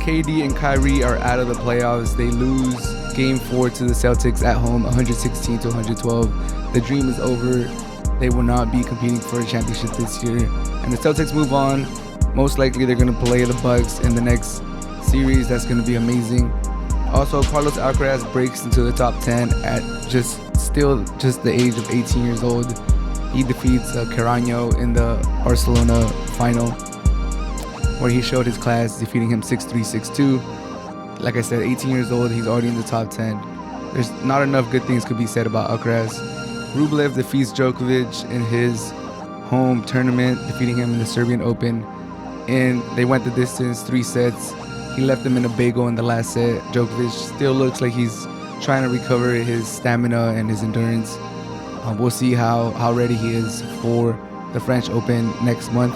KD and Kyrie are out of the playoffs. They lose Game 4 to the Celtics at home, 116 to 112. The dream is over. They will not be competing for a championship this year. And the Celtics move on. Most likely they're going to play the Bucks in the next series. That's going to be amazing. Also, Carlos Alcaraz breaks into the top 10 at just the age of 18 years old. He defeats Carano in the Barcelona final, where he showed his class, defeating him 6-3, 6-2. Like I said, 18 years old, he's already in the top 10. There's not enough good things could be said about Alcaraz. Rublev defeats Djokovic in his home tournament, defeating him in the Serbian Open. And they went the distance, 3 sets. He left him in a bagel in the last set. Djokovic still looks like he's trying to recover his stamina and his endurance. We'll see how ready he is for the French Open next month.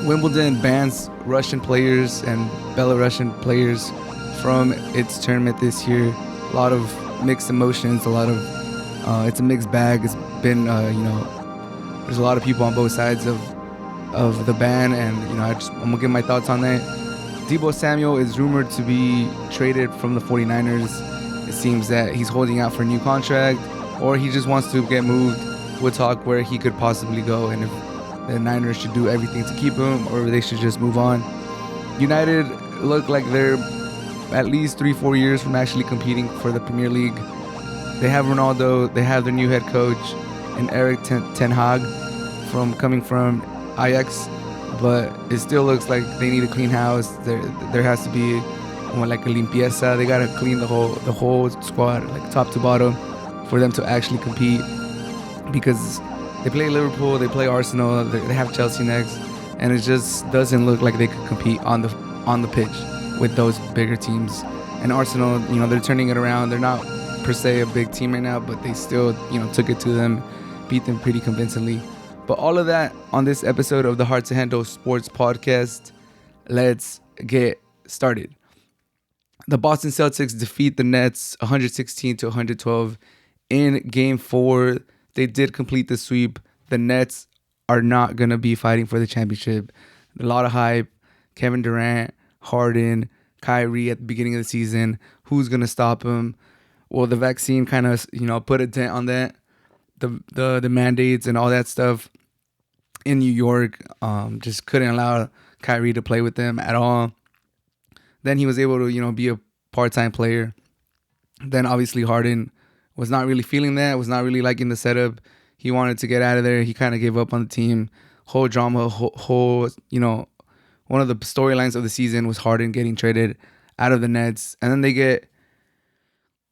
Wimbledon bans Russian players and Belarusian players from its tournament this year. A lot of mixed emotions, it's a mixed bag. It's been, there's a lot of people on both sides of the ban, and I'm gonna give my thoughts on that. Deebo Samuel is rumored to be traded from the 49ers. It seems that he's holding out for a new contract, or he just wants to get moved. We'll talk where he could possibly go, and if the Niners should do everything to keep him, or they should just move on. United look like they're at least 3-4 years from actually competing for the Premier League. They have Ronaldo, they have their new head coach, and Erik Ten Hag coming from Ajax, but it still looks like they need a clean house. There has to be like a limpieza. They gotta clean the whole squad, like top to bottom, for them to actually compete, because they play Liverpool, they play Arsenal, they have Chelsea next, and it just doesn't look like they could compete on the pitch with those bigger teams. And Arsenal, they're turning it around. They're not per se a big team right now, but they still, took it to them, beat them pretty convincingly. But all of that on this episode of the Hard to Handle Sports Podcast. Let's get started. The Boston Celtics defeat the Nets 116 to 112 in Game 4. They did complete the sweep. The Nets are not going to be fighting for the championship. A lot of hype. Kevin Durant, Harden, Kyrie at the beginning of the season. Who's going to stop them? Well, the vaccine kind of, put a dent on that. The mandates and all that stuff in New York just couldn't allow Kyrie to play with them at all. Then he was able to, be a part-time player. Then obviously Harden was not really feeling that, was not really liking the setup. He wanted to get out of there. He kind of gave up on the team. Whole drama, one of the storylines of the season was Harden getting traded out of the Nets. And then they get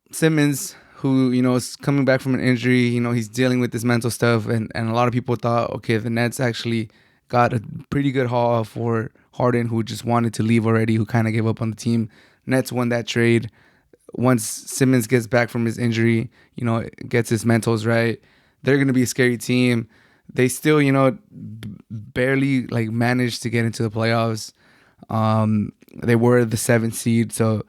Simmons, who, is coming back from an injury. He's dealing with this mental stuff. And a lot of people thought, okay, the Nets actually got a pretty good haul for Harden, who just wanted to leave already, who kind of gave up on the team. Nets won that trade. Once Simmons gets back from his injury, gets his mentals right, they're going to be a scary team. They still, barely managed to get into the playoffs. They were the 7th seed, so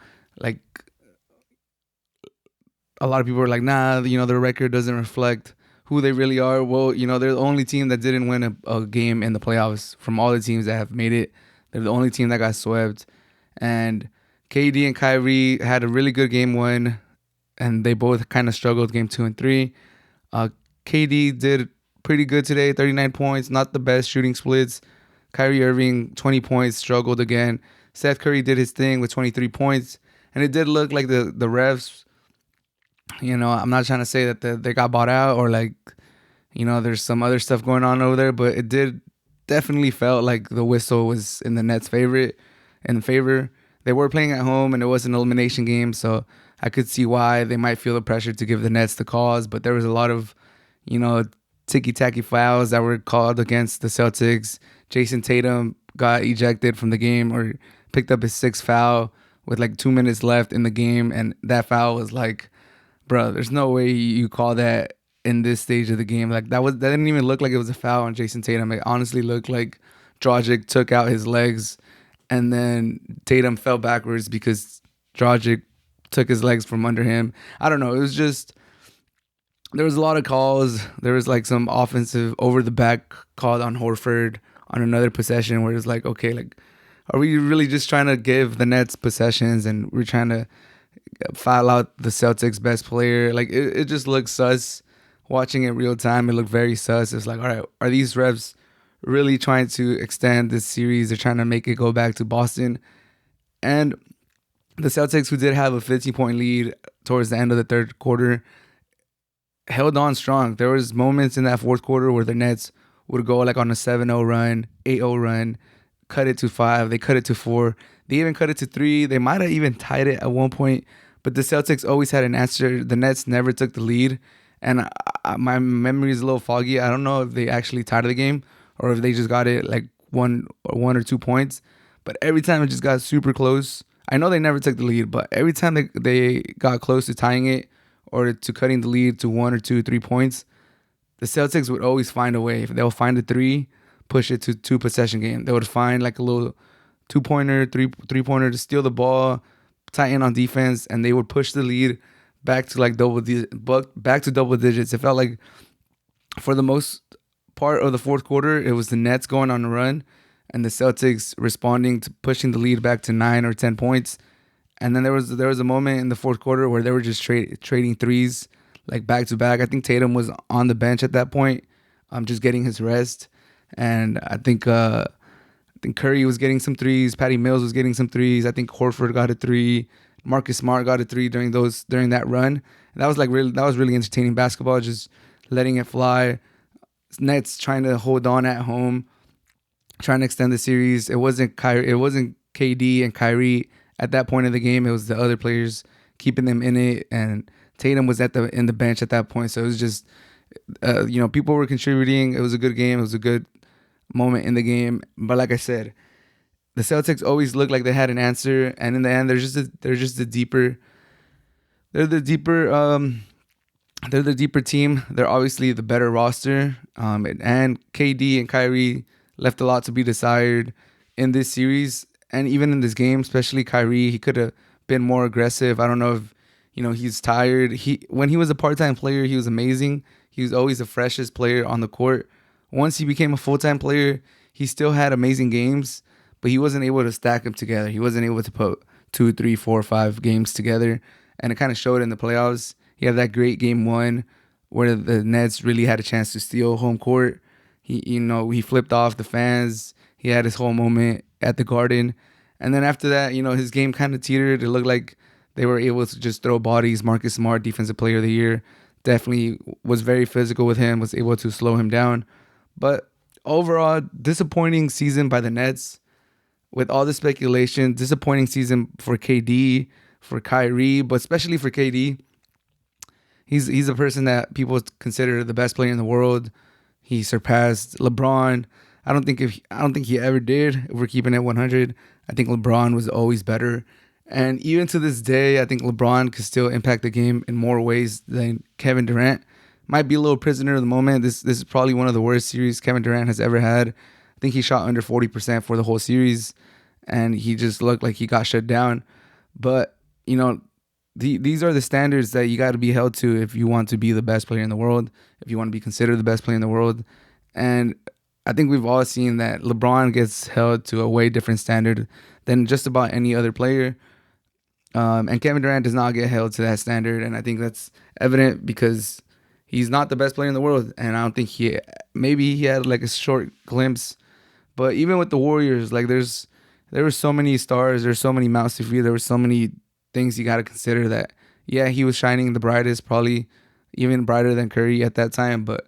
a lot of people are like, nah, their record doesn't reflect who they really are. Well, they're the only team that didn't win a game in the playoffs from all the teams that have made it. They're the only team that got swept. And KD and Kyrie had a really good game 1, and they both kind of struggled game 2 and 3. KD did pretty good today, 39 points, not the best shooting splits. Kyrie Irving, 20 points, struggled again. Seth Curry did his thing with 23 points, and it did look like the refs, I'm not trying to say that they got bought out or there's some other stuff going on over there, but it did definitely felt like the whistle was in the Nets' favor. They were playing at home, and it was an elimination game, so I could see why they might feel the pressure to give the Nets the calls. But there was a lot of, ticky-tacky fouls that were called against the Celtics. Jason Tatum got ejected from the game, or picked up his 6th foul with 2 minutes left in the game, and that foul was bro, there's no way you call that in this stage of the game. That didn't even look like it was a foul on Jason Tatum. It honestly looked like Dragic took out his legs, and then Tatum fell backwards because Dragic took his legs from under him. I don't know. It was just, there was a lot of calls. There was some offensive over the back called on Horford on another possession where it's okay, are we really just trying to give the Nets possessions and we're trying to foul out the Celtics best player? Like it just looks sus. Watching it real time, it looked very sus. It's like, all right, are these refs really trying to extend this series? They're trying to make it go back to Boston. And the Celtics, who did have a 15-point lead towards the end of the third quarter, held on strong. There was moments in that fourth quarter where the Nets would go like on a 7-0 run, 8-0 run, cut it to 5, they cut it to 4, they even cut it to 3. They might have even tied it at one point, but the Celtics always had an answer. The Nets never took the lead, and my memory is a little foggy. I don't know if they actually tied the game or if they just got it like one or 2 points, but every time it just got super close. I know they never took the lead, but every time they got close to tying it or to cutting the lead to 1 or 2, 3 points, the Celtics would always find a way. If they'll find a 3, push it to 2 possession game. They would find like a little 2-pointer, 3-pointer to steal the ball, tighten on defense, and they would push the lead back to like back to double digits. It felt like for the most part of the fourth quarter, it was the Nets going on a run and the Celtics responding to pushing the lead back to 9 or 10 points. And then there was a moment in the fourth quarter where they were just trading threes like back to back. I think Tatum was on the bench at that point, just getting his rest. And I think Curry was getting some threes. Patty Mills was getting some threes. I think Horford got a 3. Marcus Smart got a 3 during that run. And that was really entertaining basketball, just letting it fly. Nets trying to hold on at home, trying to extend the series. It wasn't KD and Kyrie at that point in the game. It was the other players keeping them in it, and Tatum was in the bench at that point. So it was just people were contributing. It was a good game. It was a good moment in the game. But like I said, the Celtics always looked like they had an answer, and in the end, they're the deeper team. They're obviously the better roster. And KD and Kyrie left a lot to be desired in this series, and even in this game, especially Kyrie. He could have been more aggressive. I don't know if he's tired. When he was a part-time player, he was amazing. He was always the freshest player on the court. Once he became a full-time player, he still had amazing games, but he wasn't able to stack them together. He wasn't able to put 2, 3, 4, 5 games together, and it kind of showed in the playoffs. He had that great game 1 where the Nets really had a chance to steal home court. He flipped off the fans. He had his whole moment at the Garden, and then after that, his game kind of teetered. It looked like they were able to just throw bodies. Marcus Smart, Defensive Player of the Year, definitely was very physical with him, was able to slow him down. But overall, disappointing season by the Nets. With all the speculation, disappointing season for KD, for Kyrie, but especially for KD. He's a person that people consider the best player in the world. He surpassed LeBron. I don't think he ever did. If we're keeping it 100, I think LeBron was always better. And even to this day, I think LeBron could still impact the game in more ways than Kevin Durant. Might be a little prisoner of the moment. This is probably one of the worst series Kevin Durant has ever had. I think he shot under 40% for the whole series, and he just looked like he got shut down. But, these are the standards that you got to be held to if you want to be the best player in the world, if you want to be considered the best player in the world. And I think we've all seen that LeBron gets held to a way different standard than just about any other player. And Kevin Durant does not get held to that standard. And I think that's evident because he's not the best player in the world. And I don't think maybe he had like a short glimpse. But even with the Warriors, like there were so many stars, there's so many mouths to feed, there were so many things you got to consider that, yeah, he was shining the brightest, probably even brighter than Curry at that time. But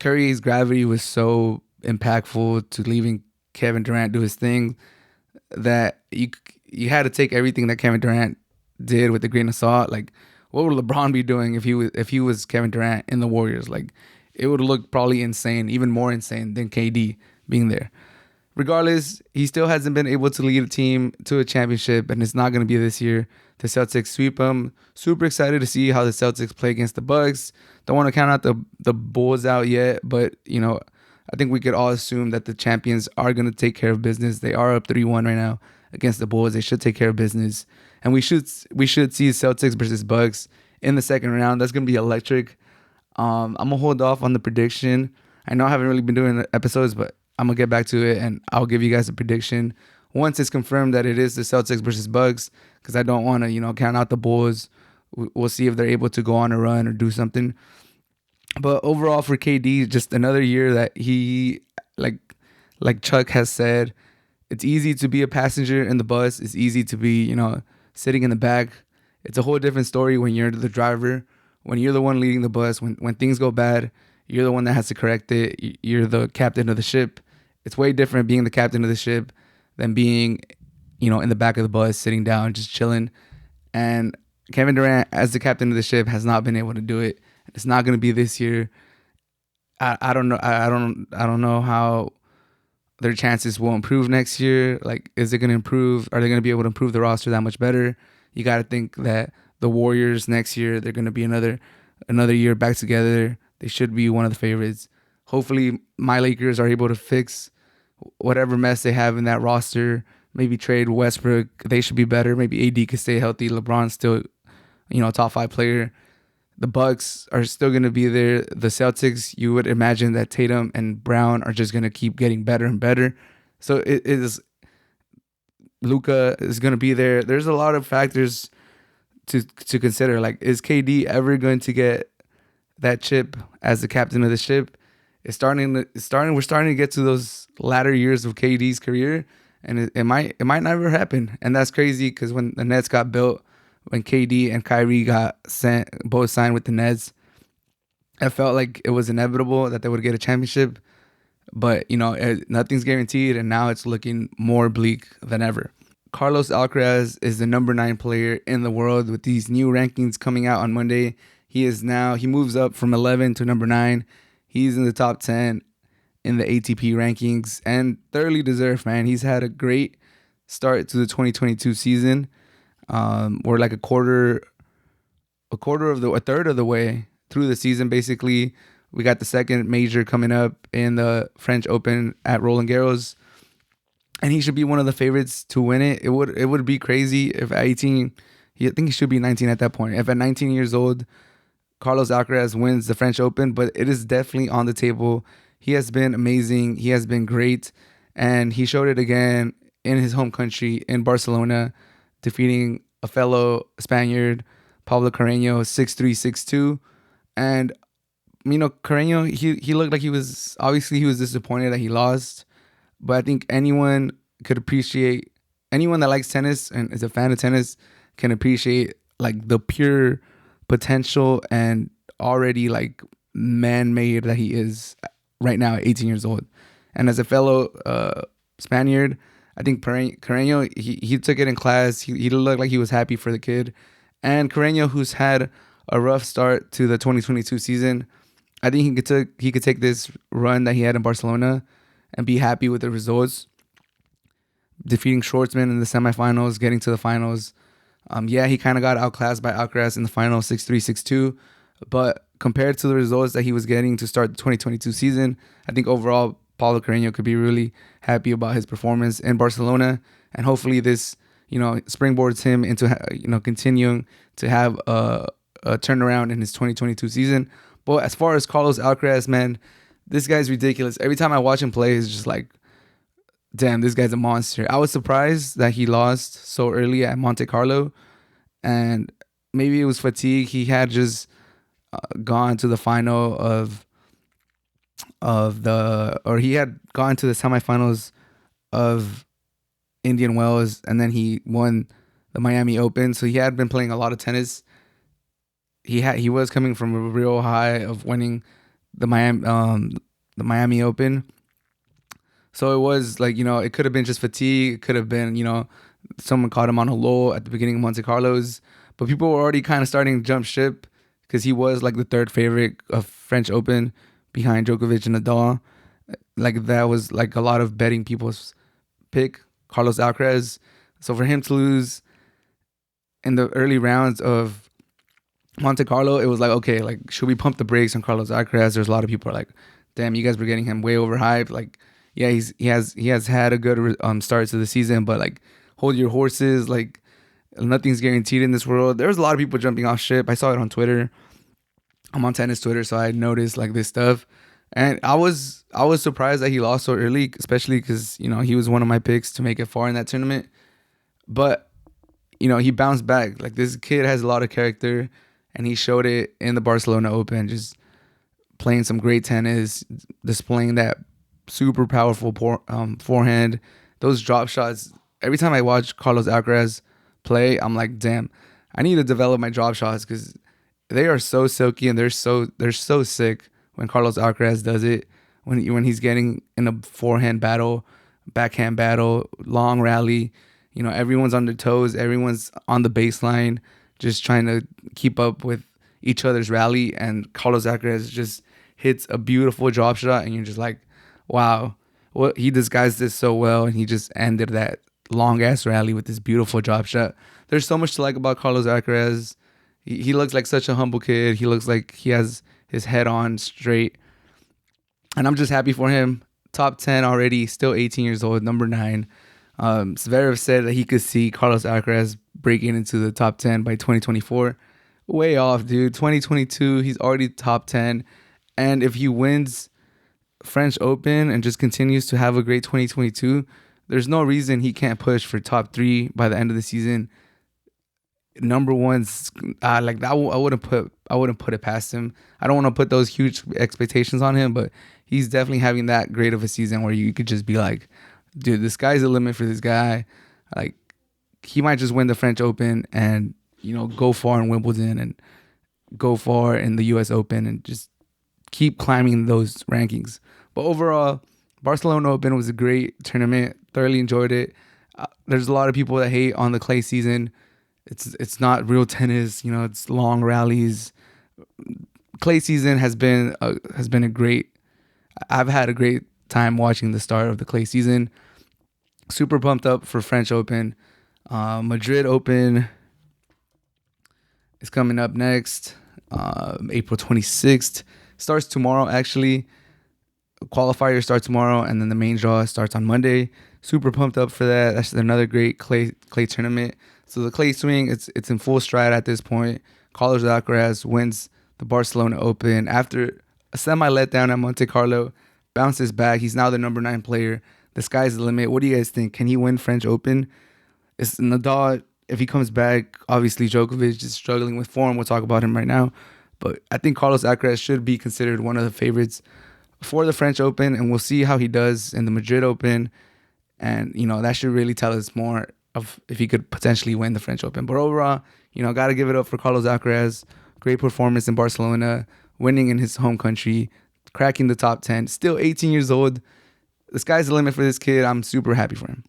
Curry's gravity was so impactful to leaving Kevin Durant do his thing that you had to take everything that Kevin Durant did with a grain of salt. Like, what would LeBron be doing if he was Kevin Durant in the Warriors? Like, it would look probably insane, even more insane than KD being there. Regardless, he still hasn't been able to lead a team to a championship, and it's not going to be this year. The Celtics sweep them. Super excited to see how the Celtics play against the Bucks. Don't want to count out the Bulls out yet, but I think we could all assume that the champions are going to take care of business. They are up 3-1 right now against the Bulls. They should take care of business, and we should see Celtics versus Bucks in the second round. That's going to be electric. I'm gonna hold off on the prediction. I know I haven't really been doing episodes, but I'm going to get back to it, and I'll give you guys a prediction once it's confirmed that it is the Celtics versus Bucks, because I don't want to, count out the Bulls. We'll see if they're able to go on a run or do something. But overall for KD, just another year that he, like Chuck has said, it's easy to be a passenger in the bus. It's easy to be, sitting in the back. It's a whole different story when you're the driver, when you're the one leading the bus, when things go bad, you're the one that has to correct it. You're the captain of the ship. It's way different being the captain of the ship than being, in the back of the bus, sitting down, just chilling. And Kevin Durant, as the captain of the ship, has not been able to do it. It's not going to be this year. I don't know. I don't know how their chances will improve next year. Like, is it going to improve? Are they going to be able to improve the roster that much better? You got to think that the Warriors next year, they're going to be another year back together. They should be one of the favorites. Hopefully, my Lakers are able to fix whatever mess they have in that roster. Maybe trade Westbrook. They should be better. Maybe AD could stay healthy. LeBron's still, top 5 player. The Bucks are still going to be there. The Celtics, you would imagine that Tatum and Brown are just going to keep getting better and better. So it is. Luka is going to be there. There's a lot of factors to consider. Like, is KD ever going to get that chip as the captain of the ship? We're starting to get to those latter years of KD's career, and it might never happen. And that's crazy because when the Nets got built, when KD and Kyrie both signed with the Nets, I felt like it was inevitable that they would get a championship. But, nothing's guaranteed, and now it's looking more bleak than ever. Carlos Alcaraz is the number 9 player in the world with these new rankings coming out on Monday. He moves up from 11 to number 9. He's in the top 10 in the ATP rankings, and thoroughly deserved, man. He's had a great start to the 2022 season. We're like a third of the way through the season, basically. We got the second major coming up in the French Open at Roland Garros, and he should be one of the favorites to win it. It would be crazy if at 18, I think he should be 19 at that point. If at 19 years old, Carlos Alcaraz wins the French Open, but it is definitely on the table. He has been amazing. He has been great, and he showed it again in his home country in Barcelona, defeating a fellow Spaniard, Pablo Carreño, 6-3, 6-2. And, Carreño, he looked like he was disappointed that he lost. But I think anyone that likes tennis and is a fan of tennis can appreciate, like, the pure potential and already, like, man-made that he is right now at 18 years old. And as a fellow Spaniard, I think Carreño, he took it in class. He looked like he was happy for the kid. And Carreño, who's had a rough start to the 2022 season, I think he could take this run that he had in Barcelona and be happy with the results. Defeating Schwartzman in the semifinals, getting to the finals. He kind of got outclassed by Alcaraz in the finals, 6-3, 6-2. But compared to the results that he was getting to start the 2022 season, I think overall Paulo Carreño could be really happy about his performance in Barcelona, and hopefully this, springboards him into, continuing to have a turnaround in his 2022 season. But as far as Carlos Alcaraz, man, this guy's ridiculous. Every time I watch him play, it's just like, damn, this guy's a monster. I was surprised that he lost so early at Monte Carlo, and maybe it was fatigue. He had just gone to the final he had gone to the semifinals of Indian Wells, and then he won the Miami Open. So he had been playing a lot of tennis. He was coming from a real high of winning the Miami Open. So it was like, it could have been just fatigue. It could have been, someone caught him on a lull at the beginning of Monte Carlos. But people were already kind of starting to jump ship because he was like the third favorite of French Open behind Djokovic and Nadal. Like, that was like a lot of betting people's pick, Carlos Alcaraz. So for him to lose in the early rounds of Monte Carlo, it was like, okay, like, should we pump the brakes on Carlos Alcaraz? There's a lot of people are like, damn, you guys were getting him way overhyped. Like, yeah, he has had a good start to the season, but like, hold your horses. Like, nothing's guaranteed in this world. There's a lot of people jumping off ship. I saw it on Twitter. I'm on tennis Twitter, so I noticed like this stuff. And I was surprised that he lost so early, especially because he was one of my picks to make it far in that tournament. But he bounced back. Like, this kid has a lot of character, and he showed it in the Barcelona Open, just playing some great tennis, displaying that super powerful forehand, those drop shots. Every time I watch Carlos Alcaraz play, I'm like, damn, I need to develop my drop shots because they are so silky and they're so sick when Carlos Alcaraz does it. When he's getting in a forehand battle, backhand battle, long rally, everyone's on their toes, everyone's on the baseline, just trying to keep up with each other's rally, and Carlos Alcaraz just hits a beautiful drop shot, and you're just like, wow, what he disguised this so well, and he just ended that long ass rally with this beautiful drop shot. There's so much to like about Carlos Alcaraz. He looks like such a humble kid. He looks like he has his head on straight, and I'm just happy for him. Top 10 already, still 18 years old, number 9. Zverev said that he could see Carlos Alcaraz breaking into the top 10 by 2024. Way off, dude. 2022, he's already top 10. And if he wins French Open and just continues to have a great 2022, there's no reason he can't push for top 3 by the end of the season. Number one's like that. I wouldn't put it past him. I don't want to put those huge expectations on him, but he's definitely having that great of a season where you could just be like, dude, the sky's the limit for this guy. Like, he might just win the French Open and go far in Wimbledon and go far in the U.S. Open and just keep climbing those rankings. But overall, Barcelona Open was a great tournament. Thoroughly enjoyed it. There's a lot of people that hate on the clay season. It's not real tennis. It's long rallies. Clay season has been a great. I've had a great time watching the start of the clay season. Super pumped up for French Open. Madrid Open is coming up next. April 26th. Starts tomorrow, actually. Qualifier starts tomorrow, and then the main draw starts on Monday. Super pumped up for that. That's another great clay tournament. So the clay swing, it's in full stride at this point. Carlos Alcaraz wins the Barcelona Open after a semi letdown at Monte Carlo. Bounces back. He's now the number 9 player. The sky's the limit. What do you guys think? Can he win French Open? It's Nadal. If he comes back, obviously Djokovic is struggling with form. We'll talk about him right now. But I think Carlos Alcaraz should be considered one of the favorites for the French Open, and we'll see how he does in the Madrid Open. And, that should really tell us more of if he could potentially win the French Open. But overall, got to give it up for Carlos Alcaraz. Great performance in Barcelona, winning in his home country, cracking the top 10. Still 18 years old. The sky's the limit for this kid. I'm super happy for him.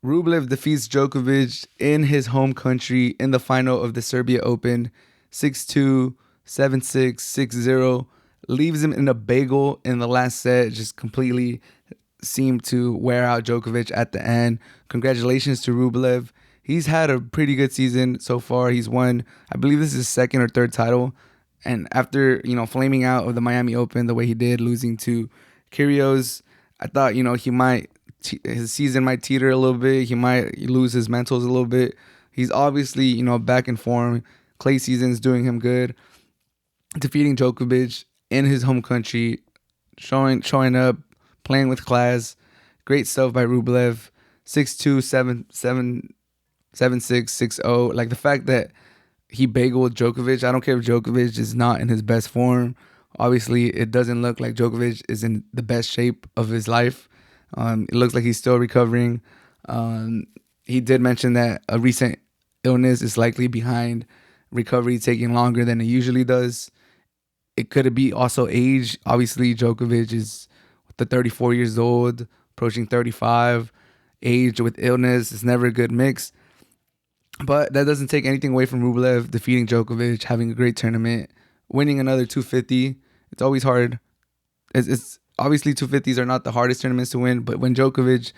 Rublev defeats Djokovic in his home country in the final of the Serbia Open. 6-2, 7-6, 6-0. Leaves him in a bagel in the last set. Just completely seemed to wear out Djokovic at the end. Congratulations to Rublev. He's had a pretty good season so far. He's won, I believe this is his second or third title. And after, flaming out of the Miami Open the way he did, losing to Kyrgios, I thought, his season might teeter a little bit. He might lose his mentals a little bit. He's obviously, back in form. Clay season's doing him good. Defeating Djokovic in his home country, showing up, playing with class. Great stuff by Rublev. 6-2, 7-7, 7-6, 6-0. Like, the fact that he bageled Djokovic, I don't care if Djokovic is not in his best form. Obviously, it doesn't look like Djokovic is in the best shape of his life. It looks like he's still recovering. He did mention that a recent illness is likely behind recovery taking longer than it usually does. It could be also age. Obviously, Djokovic is 34 years old, approaching 35. Age with illness is never a good mix. But that doesn't take anything away from Rublev defeating Djokovic, having a great tournament, winning another 250. It's always hard. It's obviously 250s are not the hardest tournaments to win, but when Djokovic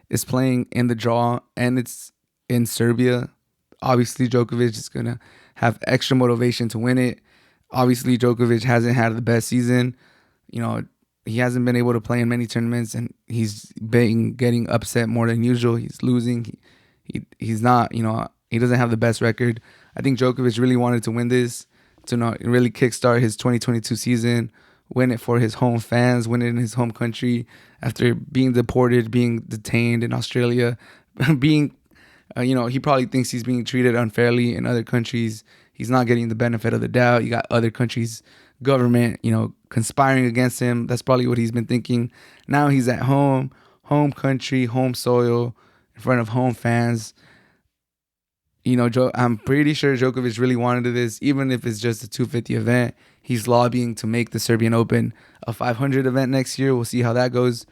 is playing in the draw and it's in Serbia, obviously Djokovic is going to have extra motivation to win it. Obviously, Djokovic hasn't had the best season. He hasn't been able to play in many tournaments, and he's been getting upset more than usual. He's losing. He's not, he doesn't have the best record. I think Djokovic really wanted to win this to really kickstart his 2022 season, win it for his home fans, win it in his home country after being deported, being detained in Australia, being, he probably thinks he's being treated unfairly in other countries. He's not getting the benefit of the doubt. You got other countries' government, conspiring against him. That's probably what he's been thinking. Now he's at home country, home soil, in front of home fans. I'm pretty sure Djokovic really wanted this, even if it's just a 250 event. He's lobbying to make the Serbian Open a 500 event next year. We'll see how that goes.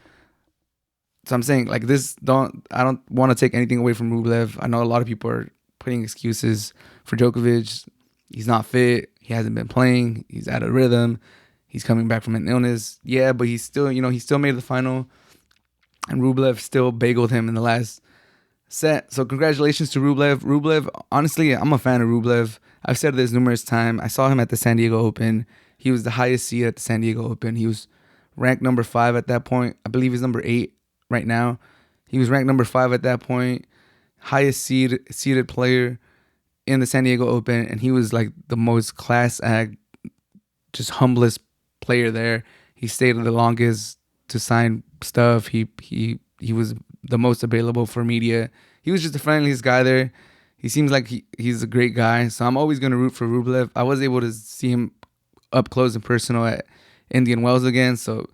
So I'm saying, I don't want to take anything away from Rublev. I know a lot of people are putting excuses for Djokovic. He's not fit. He hasn't been playing. He's out of rhythm. He's coming back from an illness. Yeah, but he's still, he still made the final. And Rublev still bageled him in the last set. So congratulations to Rublev. Rublev, honestly, I'm a fan of Rublev. I've said this numerous times. I saw him at the San Diego Open. He was the highest seed at the San Diego Open. He was ranked number 5 at that point. I believe he's number 8 right now. He was ranked number 5 at that point. Highest seeded player in the San Diego Open. And he was like the most class act, just humblest player there. He stayed the longest to sign stuff. He was the most available for media. He was just the friendliest guy there. He seems like he's a great guy. So I'm always going to root for Rublev. I was able to see him up close and personal at Indian Wells again. So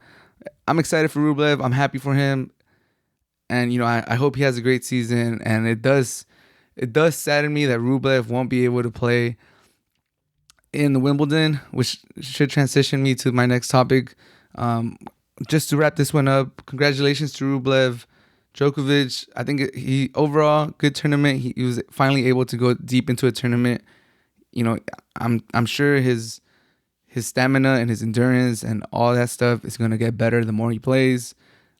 I'm excited for Rublev. I'm happy for him. And, I hope he has a great season. And it does sadden me that Rublev won't be able to play in the Wimbledon, which should transition me to my next topic. Just to wrap this one up, congratulations to Rublev. Djokovic, I think he overall good tournament. He was finally able to go deep into a tournament. I'm sure his stamina and his endurance and all that stuff is going to get better the more he plays.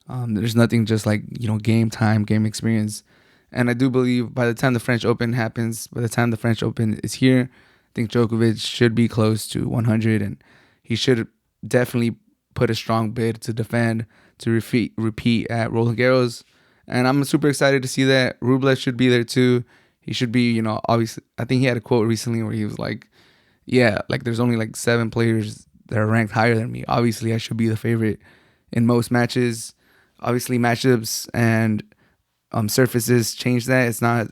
There's nothing just like, game time, game experience. And I do believe by the time the French Open happens, by the time the French Open is here, I think Djokovic should be close to 100, and he should definitely put a strong bid to defend, to repeat at Roland Garros. And I'm super excited to see that. Rublev should be there too. He should be, obviously, I think he had a quote recently where he was like, yeah, like there's only like 7 players that are ranked higher than me. Obviously, I should be the favorite in most matches. Obviously, matchups and surfaces change that. It's not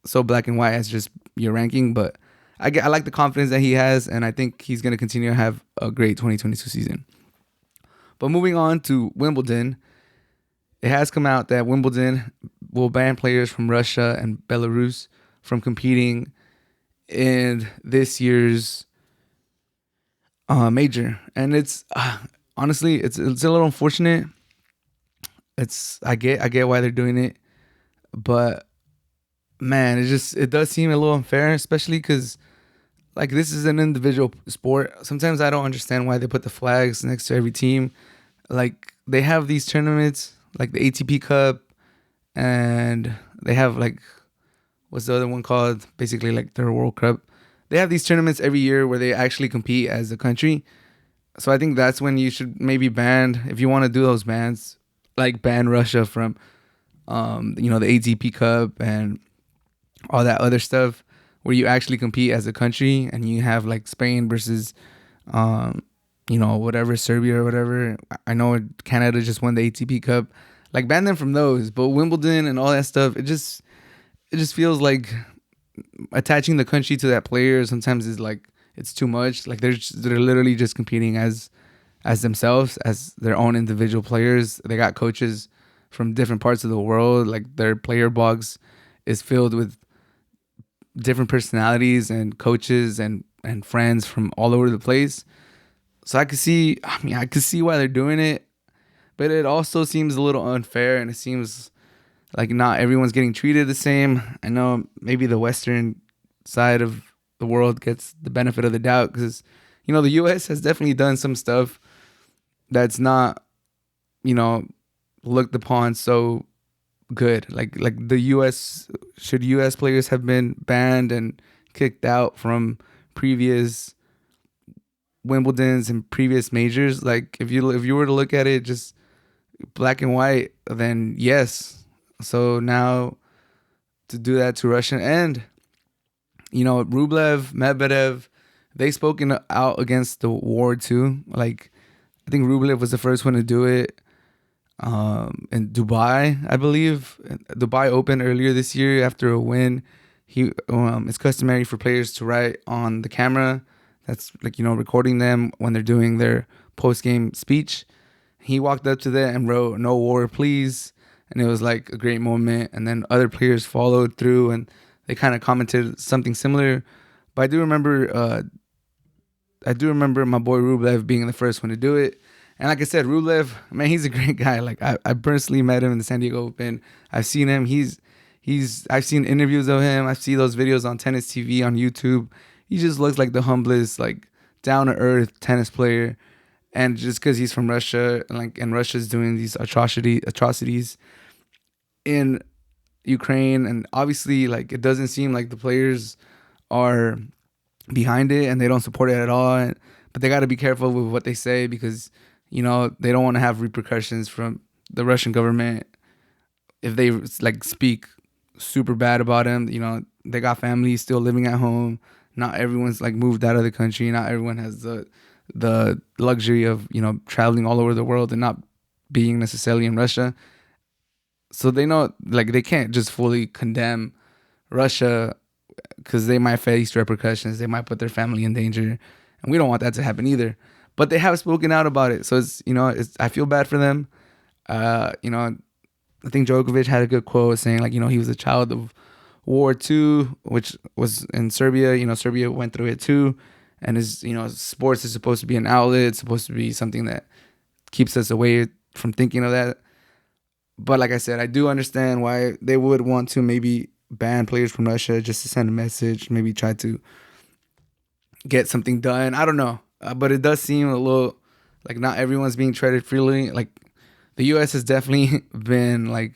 so black and white as just your ranking, but I like the confidence that he has, and I think he's going to continue to have a great 2022 season. But moving on to Wimbledon, it has come out that Wimbledon will ban players from Russia and Belarus from competing in this year's major. And it's honestly, it's a little unfortunate. I get why they're doing it, but man, it does seem a little unfair, especially because like this is an individual sport. Sometimes I don't understand why they put the flags next to every team. Like they have these tournaments like the ATP Cup, and they have like, what's the other one called? Basically like their World Cup. They have these tournaments every year where they actually compete as a country. So I think that's when you should maybe ban, if you want to do those bans, like ban Russia from, the ATP Cup and all that other stuff, where you actually compete as a country, and you have like Spain versus, whatever, Serbia or whatever. I know Canada just won the ATP Cup. Like ban them from those. But Wimbledon and all that stuff, it just feels like attaching the country to that player sometimes is like, it's too much. Like they're literally just competing as themselves, as their own individual players. They got coaches from different parts of the world. Like their player box is filled with different personalities and coaches and friends from all over the place. So I could see why they're doing it, but it also seems a little unfair, and it seems like not everyone's getting treated the same. I know maybe the Western side of the world gets the benefit of the doubt because, the U.S. has definitely done some stuff that's not, looked upon so good. Like the U.S. should U.S. players have been banned and kicked out from previous Wimbledons and previous majors. Like if you were to look at it just black and white, then yes. So now to do that to Russia and Rublev, Medvedev, they spoken out against the war too. Like I think Rublev was the first one to do it in Dubai, I believe. Dubai Open earlier this year after a win. It's customary for players to write on the camera that's like, recording them when they're doing their post-game speech. He walked up to that and wrote "No war, please," and it was like a great moment. And then other players followed through and they kind of commented something similar. But I do remember my boy Rublev being the first one to do it. And like I said, Rublev, man, he's a great guy. Like I personally met him in the San Diego Open. I've seen him. I've seen interviews of him. I've seen those videos on tennis TV on YouTube. He just looks like the humblest, like down to earth tennis player. And just because he's from Russia, and Russia's doing these atrocities in Ukraine, and obviously, like, it doesn't seem like the players are behind it and they don't support it at all. But they got to be careful with what they say because, they don't want to have repercussions from the Russian government if they like speak super bad about him. They got families still living at home. Not everyone's like moved out of the country. Not everyone has the luxury of traveling all over the world and not being necessarily in Russia. So they know, like, they can't just fully condemn Russia because they might face repercussions. They might put their family in danger, and we don't want that to happen either. But they have spoken out about it, so I feel bad for them. I think Djokovic had a good quote saying, like, he was a child of War II, which was in Serbia. Serbia went through it too. And sports is supposed to be an outlet. It's supposed to be something that keeps us away from thinking of that. But like I said, I do understand why they would want to maybe ban players from Russia just to send a message, maybe try to get something done. I don't know. But it does seem a little like not everyone's being treated freely. Like, the U.S. has definitely been like,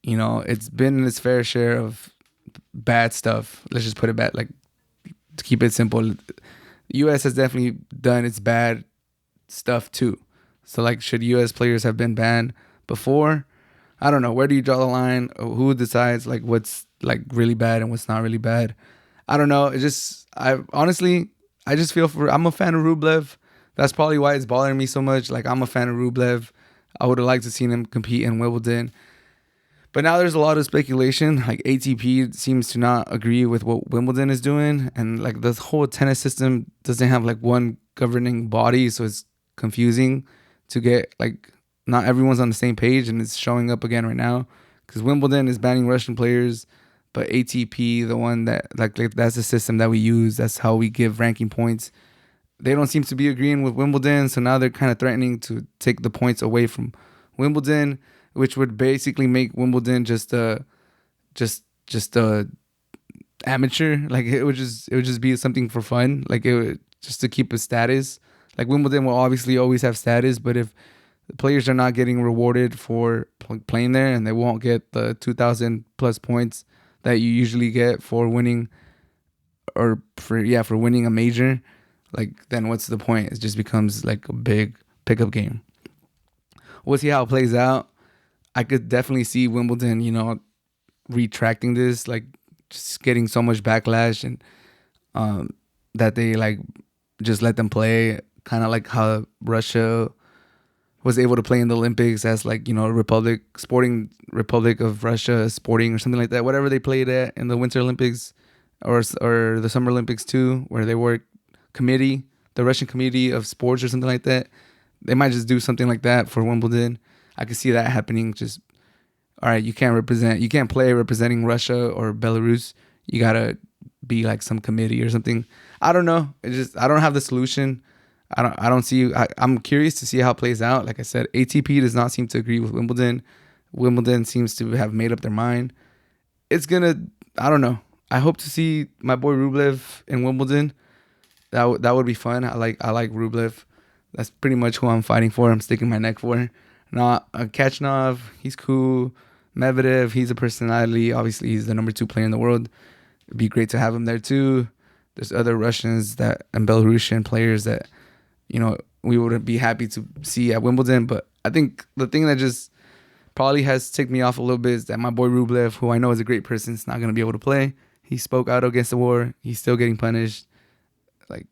it's been its fair share of bad stuff. Let's just put it back. Like, to keep it simple, the U.S. has definitely done its bad stuff too. So, like, should U.S. players have been banned before? I don't know. Where do you draw the line? Who decides like what's like really bad and what's not really bad? I don't know. I just feel I'm a fan of Rublev. That's probably why it's bothering me so much. Like, I'm a fan of Rublev. I would have liked to seen him compete in Wimbledon. But now there's a lot of speculation. Like, ATP seems to not agree with what Wimbledon is doing. And like the whole tennis system doesn't have like one governing body. So it's confusing to get like, not everyone's on the same page. And it's showing up again right now. Because Wimbledon is banning Russian players. But ATP, the one that like that's the system that we use. That's how we give ranking points. They don't seem to be agreeing with Wimbledon. So now they're kind of threatening to take the points away from Wimbledon, which would basically make Wimbledon just a amateur. Like, it would just be something for fun. Like, it would just to keep a status. Like, Wimbledon will obviously always have status, but if the players are not getting rewarded for playing there, and they won't get the 2,000 plus points that you usually get for winning, or for winning a major, like, then what's the point? It just becomes like a big pickup game. We'll see how it plays out. I could definitely see Wimbledon, retracting this, like, just getting so much backlash, and that they like just let them play, kind of like how Russia was able to play in the Olympics as like, Sporting Republic of Russia, Sporting or something like that. Whatever they played at in the Winter Olympics or the Summer Olympics too, where they were the Russian Committee of Sports or something like that. They might just do something like that for Wimbledon. I could see that happening. Just, all right, you can't play representing Russia or Belarus. You gotta be like some committee or something. I don't know. I don't have the solution. I'm curious to see how it plays out. Like I said, ATP does not seem to agree with Wimbledon. Wimbledon seems to have made up their mind. I don't know. I hope to see my boy Rublev in Wimbledon. That would be fun. I like Rublev. That's pretty much who I'm fighting for. I'm sticking my neck for. Not Kachanov. He's cool. Medvedev. He's a personality. Obviously, he's the number 2 player in the world. It'd be great to have him there too. There's other Russians and Belarusian players that, we would be happy to see at Wimbledon. But I think the thing that just probably has ticked me off a little bit is that my boy Rublev, who I know is a great person, is not going to be able to play. He spoke out against the war. He's still getting punished. Like,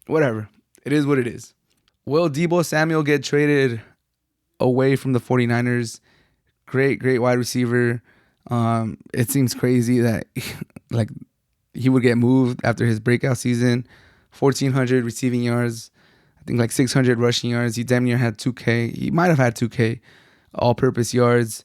whatever. It is what it is. Will Deebo Samuel get traded away from the 49ers? Great wide receiver. It seems crazy that like he would get moved after his breakout season. 1,400 receiving yards. I think like 600 rushing yards. He damn near had 2K. He might have had 2K all-purpose yards.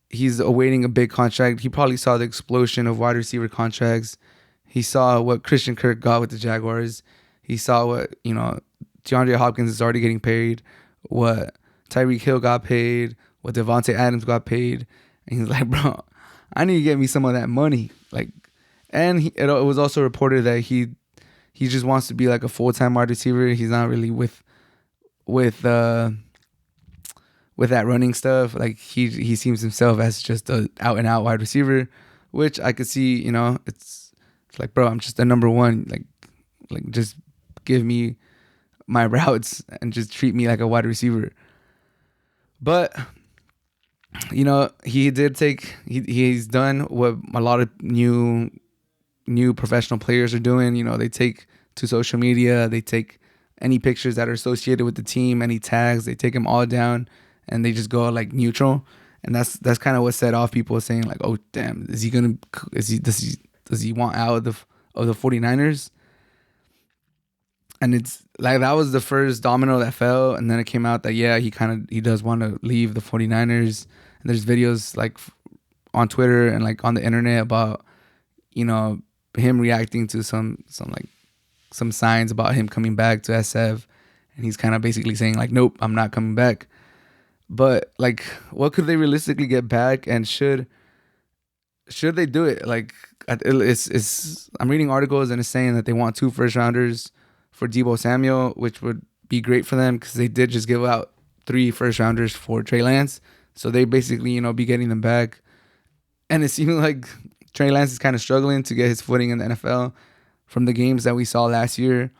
He's awaiting a big contract. He probably saw the explosion of wide receiver contracts. He saw what Christian Kirk got with the Jaguars. He saw what, DeAndre Hopkins is already getting paid, what Tyreek Hill got paid, what Devontae Adams got paid. And he's like, bro, I need to get me some of that money. Like, and it was also reported that he just wants to be like a full-time wide receiver. He's not really with that running stuff. Like he seems himself as just a out and out wide receiver, which I could see, it's like, bro, I'm just a number one. Like just give me my routes and just treat me like a wide receiver. But he did he's done what a lot of new professional players are doing. They take to social media, they take any pictures that are associated with the team, any tags, they take them all down and they just go like neutral. And that's kind of what set off people saying like, oh damn, does he want out of the 49ers? And it's like that was the first domino that fell, and then it came out that he does want to leave the 49ers. And there's videos like on Twitter and like on the internet about him reacting to some signs about him coming back to SF, and he's kind of basically saying like, nope, I'm not coming back. But like, what could they realistically get back, and should they do it? Like, I'm reading articles and it's saying that they want 2 first rounders for Deebo Samuel, which would be great for them because they did just give out 3 first rounders for Trey Lance. So they basically, be getting them back. And it seems like Trey Lance is kind of struggling to get his footing in the NFL from the games that we saw last year.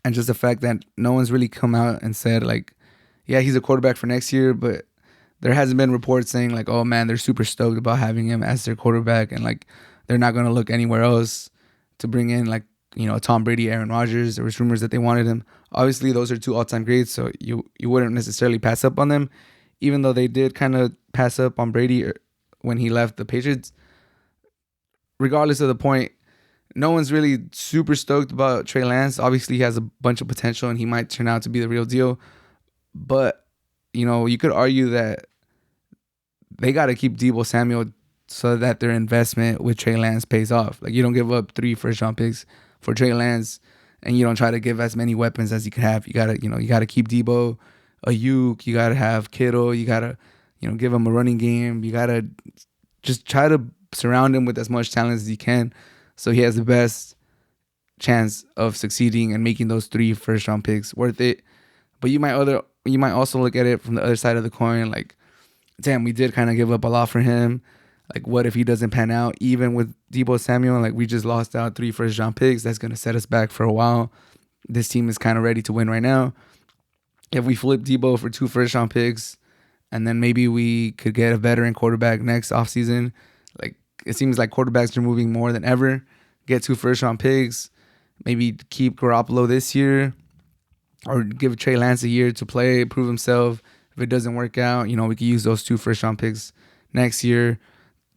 And just the fact that no one's really come out and said like, yeah, he's a quarterback for next year, but there hasn't been reports saying like, oh man, they're super stoked about having him as their quarterback and like they're not going to look anywhere else to bring in like, Tom Brady, Aaron Rodgers. There was rumors that they wanted him. Obviously, those are 2 all-time greats, so you wouldn't necessarily pass up on them, even though they did kind of pass up on Brady when he left the Patriots. Regardless of the point, no one's really super stoked about Trey Lance. Obviously, he has a bunch of potential, and he might turn out to be the real deal. But, you could argue that they got to keep Deebo Samuel so that their investment with Trey Lance pays off. Like, you don't give up 3 first-round picks for Trey Lance, and you don't try to give as many weapons as you can have. You gotta keep Debo, Ayuk. You gotta have Kittle. You gotta, give him a running game. You gotta just try to surround him with as much talent as you can, so he has the best chance of succeeding and making those 3 first-round picks worth it. But you might also look at it from the other side of the coin, like, damn, we did kind of give up a lot for him. Like, what if he doesn't pan out? Even with Deebo Samuel, like, we just lost out 3 first-round picks. That's going to set us back for a while. This team is kind of ready to win right now. If we flip Deebo for 2 first-round picks, and then maybe we could get a veteran quarterback next offseason, like, it seems like quarterbacks are moving more than ever. Get 2 first-round picks. Maybe keep Garoppolo this year, or give Trey Lance a year to play, prove himself. If it doesn't work out, we could use those 2 first-round picks next year.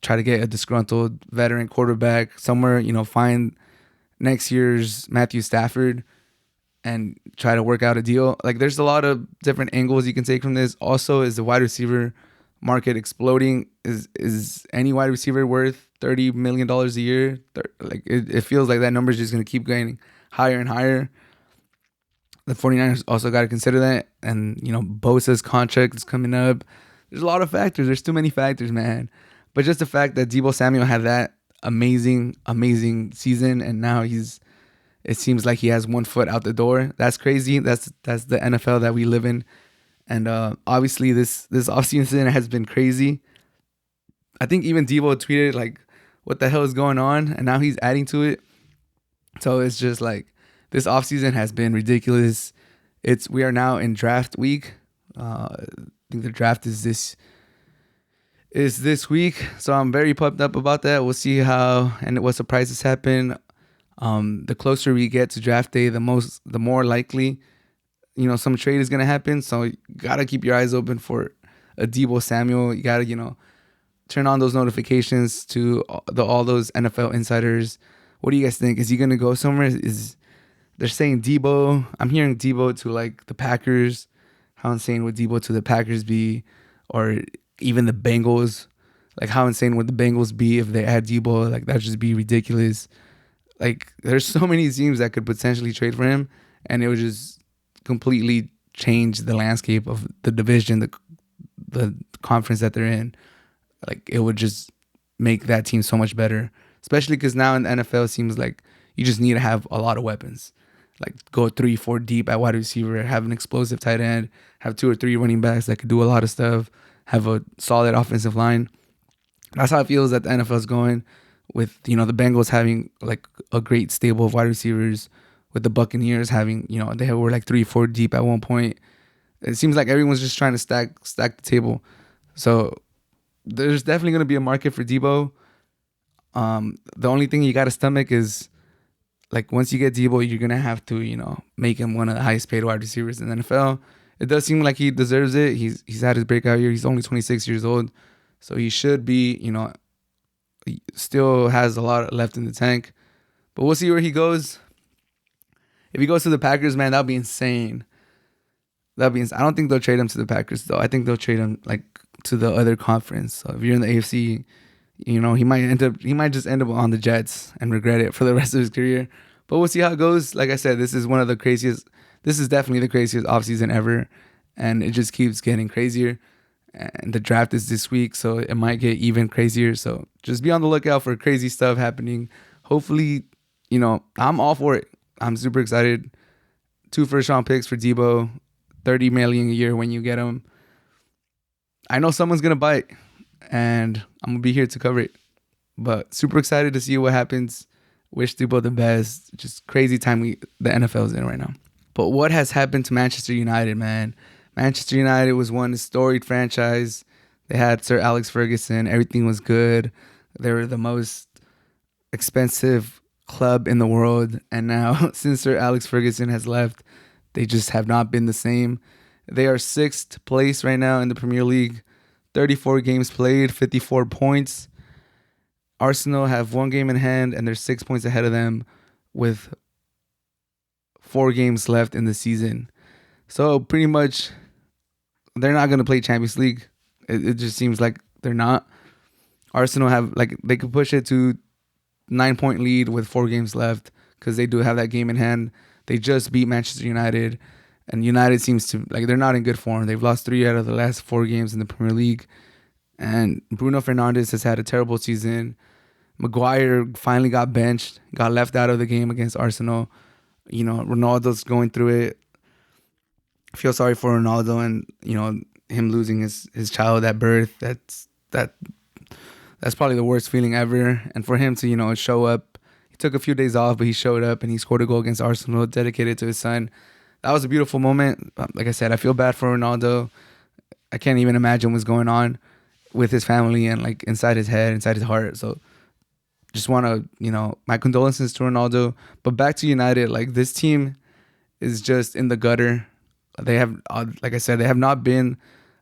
Try to get a disgruntled veteran quarterback somewhere, find next year's Matthew Stafford and try to work out a deal. Like, there's a lot of different angles you can take from this. Also, is the wide receiver market exploding? Is any wide receiver worth $30 million a year? Like, it feels like that number is just going to keep going higher and higher. The 49ers also got to consider that. And, Bosa's contract is coming up. There's a lot of factors. There's too many factors, man. But just the fact that Deebo Samuel had that amazing season, and now it seems like he has 1 foot out the door. That's crazy. That's the NFL that we live in. And obviously this offseason has been crazy. I think even Deebo tweeted like, what the hell is going on? And now he's adding to it. So it's just like, this offseason has been ridiculous. We are now in draft week. I think the draft is this week, so I'm very pumped up about that. We'll see how and what surprises happen. The closer we get to draft day, the more likely some trade is gonna happen. So you gotta keep your eyes open for a Deebo Samuel. You gotta turn on those notifications to all those NFL insiders. What do you guys think? Is he gonna go somewhere? They're saying Debo? I'm hearing Debo to like the Packers. How insane would Debo to the Packers be, or even the Bengals? Like how insane would the Bengals be if they add Debo? Like that'd just be ridiculous. Like there's so many teams that could potentially trade for him, and it would just completely change the landscape of the division, the conference that they're in. Like it would just make that team so much better, especially because now in the NFL it seems like you just need to have a lot of weapons. Like go 3-4 deep at wide receiver, have an explosive tight end, have 2 or 3 running backs that could do a lot of stuff, have a solid offensive line. That's how it feels that the NFL is going, with the Bengals having like a great stable of wide receivers, with the Buccaneers having they were like 3-4 deep at one point. It seems like everyone's just trying to stack the table. So there's definitely going to be a market for Debo. The only thing you got to stomach is, like, once you get Debo, you're going to have to, make him one of the highest paid wide receivers in the NFL. It does seem like he deserves it. He's had his breakout year. He's only 26 years old. So he should be, he still has a lot left in the tank. But we'll see where he goes. If he goes to the Packers, man, that'll be insane. I don't think they'll trade him to the Packers, though. I think they'll trade him, like, to the other conference. So if you're in the AFC, he might just end up on the Jets and regret it for the rest of his career. But we'll see how it goes. Like I said, this is definitely the craziest offseason ever, and it just keeps getting crazier. And the draft is this week, so it might get even crazier. So just be on the lookout for crazy stuff happening. Hopefully, I'm all for it. I'm super excited. 2 first-round picks for Debo, $30 million a year when you get him. I know someone's gonna bite, and I'm gonna be here to cover it. But super excited to see what happens. Wish Debo the best. Just crazy time the NFL is in right now. But what has happened to Manchester United, man? Manchester United was one storied franchise. They had Sir Alex Ferguson. Everything was good. They were the most expensive club in the world. And now, since Sir Alex Ferguson has left, they just have not been the same. They are 6th place right now in the Premier League. 34 games played, 54 points. Arsenal have 1 game in hand, and they're 6 points ahead of them with 4 games left in the season. So pretty much, they're not going to play Champions League. It just seems like they're not. Arsenal they could push it to 9-point lead with 4 games left, because they do have that game in hand. They just beat Manchester United, and United seems to, they're not in good form. They've lost 3 out of the last 4 games in the Premier League. And Bruno Fernandes has had a terrible season. Maguire finally got benched, got left out of the game against Arsenal. Ronaldo's going through it. I feel sorry for Ronaldo, and him losing his child at birth. That's probably the worst feeling ever. And for him to show up, he took a few days off, but he showed up and he scored a goal against Arsenal, dedicated to his son. That was a beautiful moment. Like I said, I feel bad for Ronaldo. I can't even imagine what's going on with his family and inside his head, inside his heart. So just want to, my condolences to Ronaldo. But back to United, this team is just in the gutter. They have, like I said, they have not been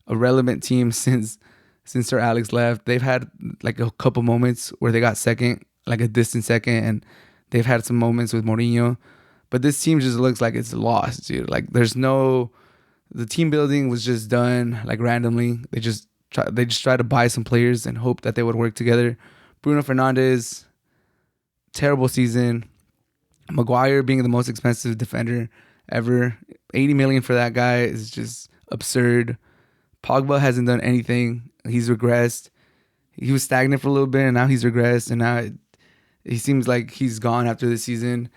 a relevant team since Sir Alex left. They've had a couple moments where they got second, a distant second, and they've had some moments with Mourinho. But this team just looks like it's lost, dude. The team building was just done randomly. They just tried to buy some players and hope that they would work together. Bruno Fernandes, terrible season. Maguire being the most expensive defender ever. 80 million for that guy is just absurd. Pogba hasn't done anything. He's regressed. He was stagnant for a little bit, and now he's regressed, and now he seems like he's gone after the season.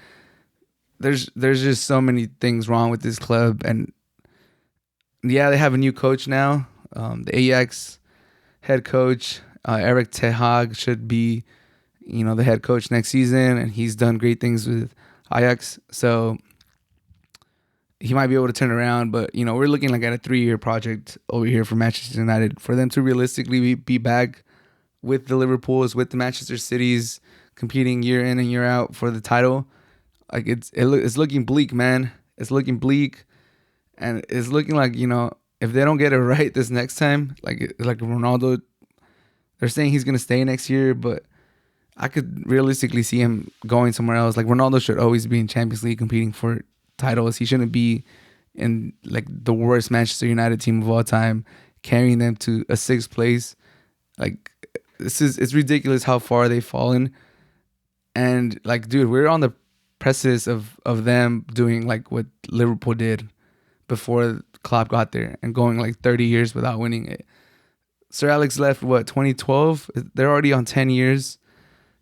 There's just so many things wrong with this club, and yeah, they have a new coach now. The Ajax head coach, Erik ten Hag, should be, the head coach next season, and he's done great things with Ajax, so he might be able to turn around. But we're looking at a 3-year project over here for Manchester United, for them to realistically be back with the Liverpools, with the Manchester Cities, competing year in and year out for the title. It's looking bleak, man. It's looking bleak. And it's looking like, if they don't get it right this next time, like Ronaldo, they're saying he's gonna stay next year, but I could realistically see him going somewhere else. Like Ronaldo should always be in Champions League competing for titles. He shouldn't be in like the worst Manchester United team of all time, carrying them to a sixth place. Like it's ridiculous how far they've fallen. And like, dude, we're on the precipice of them doing like what Liverpool did before Klopp got there and going like 30 years without winning it. Sir Alex left 2012. They're already on 10 years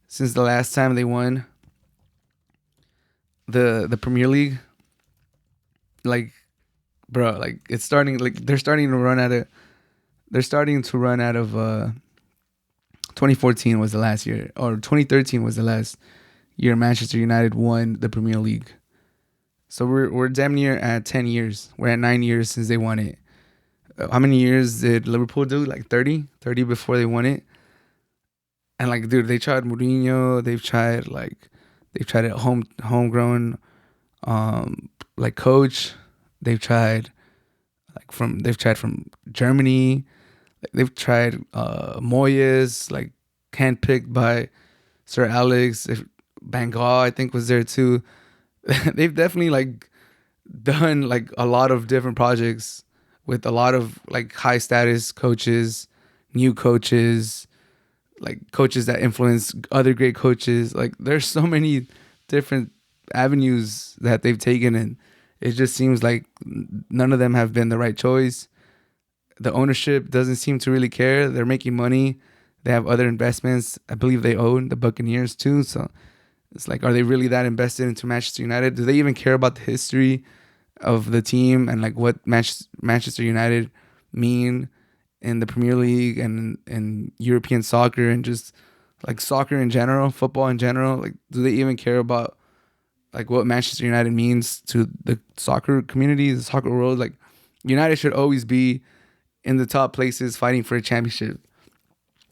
since the last time they won the Premier League. Like, bro, like it's starting. Like they're starting to run out of. They're starting to run out of. 2014 was the last year, or 2013 was the last year Manchester United won the Premier League. So we're damn near at 10 years. We're at 9 years since they won it. How many years did Liverpool do? Like 30 before they won it. And like, dude, they tried Mourinho. They've tried a homegrown, like coach. They've tried from Germany. Like they've tried Moyes, like handpicked by Sir Alex. Bengal, I think, was there too. They've definitely like done like a lot of different projects with a lot of like high status coaches, new coaches, like coaches that influence other great coaches. Like there's so many different avenues that they've taken, and it just seems like none of them have been the right choice. The ownership doesn't seem to really care. They're making money. They have other investments. I believe they own the Buccaneers too. So it's like, are they really that invested into Manchester United? Do they even care about the history of the team and like what Manchester United mean in the Premier League and in European soccer and just like soccer in general, football in general? Like, do they even care about like what Manchester United means to the soccer community, the soccer world? Like, United should always be in the top places fighting for a championship.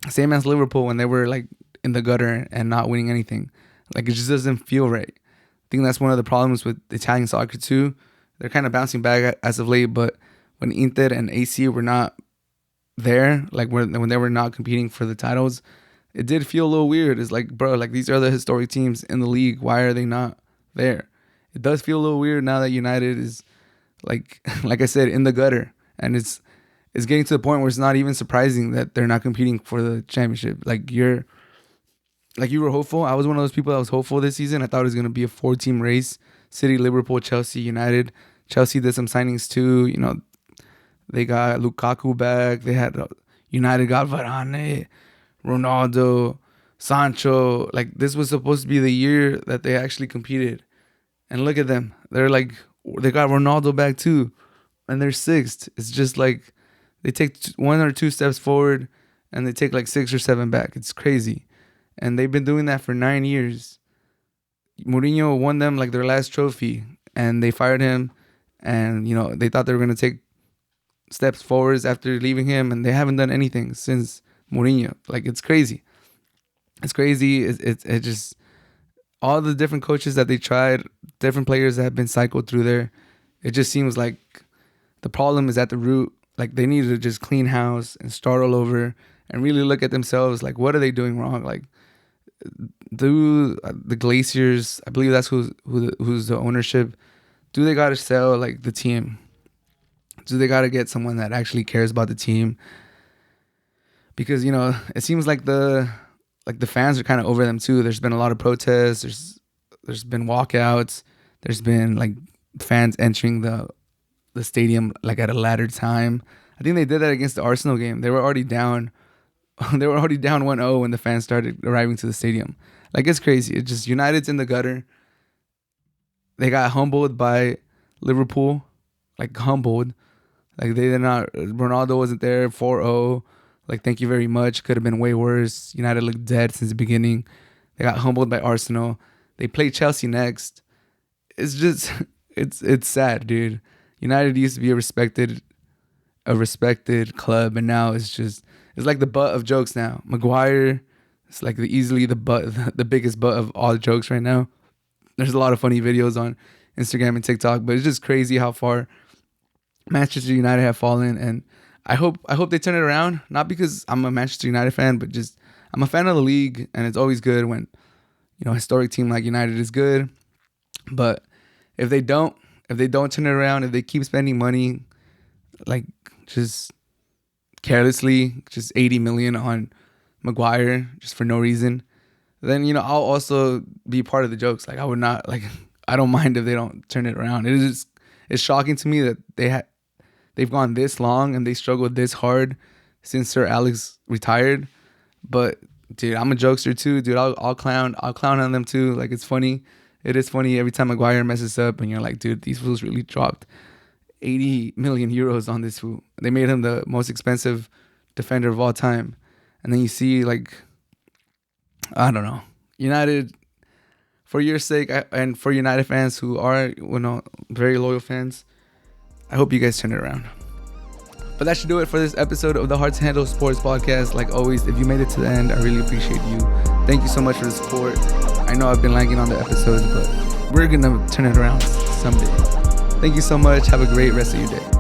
Same as Liverpool when they were like in the gutter and not winning anything. Like, it just doesn't feel right. I think that's one of the problems with Italian soccer too. They're kind of bouncing back as of late, but when Inter and AC were not there, like when they were not competing for the titles, it did feel a little weird. It's like, bro, like these are the historic teams in the league. Why are they not there? It does feel a little weird now that United is like I said, in the gutter, and it's getting to the point where it's not even surprising that they're not competing for the championship. You were hopeful. I was one of those people that was hopeful this season. I thought it was going to be a 4-team race. City, Liverpool, Chelsea, United. Chelsea did some signings too. You know, they got Lukaku back. They had United got Varane, Ronaldo, Sancho. Like, this was supposed to be the year that they actually competed. And look at them. They got Ronaldo back too. And they're sixth. It's just like they take 1 or 2 steps forward and they take like 6 or 7 back. It's crazy. And they've been doing that for 9 years. Mourinho won them like their last trophy and they fired him. And, you know, they thought they were going to take steps forwards after leaving him, and they haven't done anything since Mourinho. Like, it's crazy. It's crazy. It just, all the different coaches that they tried, different players that have been cycled through there, it just seems like the problem is at the root. Like, they need to just clean house and start all over and really look at themselves. Like, what are they doing wrong? Like, do the Glaciers, I believe that's who's the ownership, do they got to sell like the team? Do they got to get someone that actually cares about the team? Because, you know, it seems like the fans are kind of over them too. There's been a lot of protests. There's been walkouts. There's been like fans entering the stadium like at a later time. I think they did that against the Arsenal game. They were already down. They were already down 1-0 when the fans started arriving to the stadium. Like, it's crazy. It's just United's in the gutter. They got humbled by Liverpool. Like, humbled. Like, they did not. Ronaldo wasn't there. 4-0. Like, thank you very much. Could have been way worse. United looked dead since the beginning. They got humbled by Arsenal. They played Chelsea next. It's just, it's sad, dude. United used to be a respected club, and now it's like the butt of jokes now. Maguire, it's like the biggest butt of all jokes right now. There's a lot of funny videos on Instagram and TikTok, but it's just crazy how far Manchester United have fallen, and I hope they turn it around. Not because I'm a Manchester United fan, but just I'm a fan of the league, and it's always good when a historic team like United is good. But if they don't turn it around, if they keep spending money like just carelessly, just 80 million on Maguire just for no reason, then I'll also be part of the jokes. Like I would not I don't mind if they don't turn it around. It's shocking to me that they've gone this long and they struggled this hard since Sir Alex retired. But dude, I'm a jokester too, dude. I'll clown on them too. Like it's funny. It is funny every time Maguire messes up and you're like, dude, these fools really dropped 80 million euros on this fool. They made him the most expensive defender of all time. And then you see I don't know, United, for your sake and for United fans who are very loyal fans, I hope you guys turn it around. But that should do it for this episode of the Hard to Handle Sports Podcast. Like always, if you made it to the end, I really appreciate you. Thank you so much for the support. I know I've been lagging on the episodes, but we're going to turn it around someday. Thank you so much. Have a great rest of your day.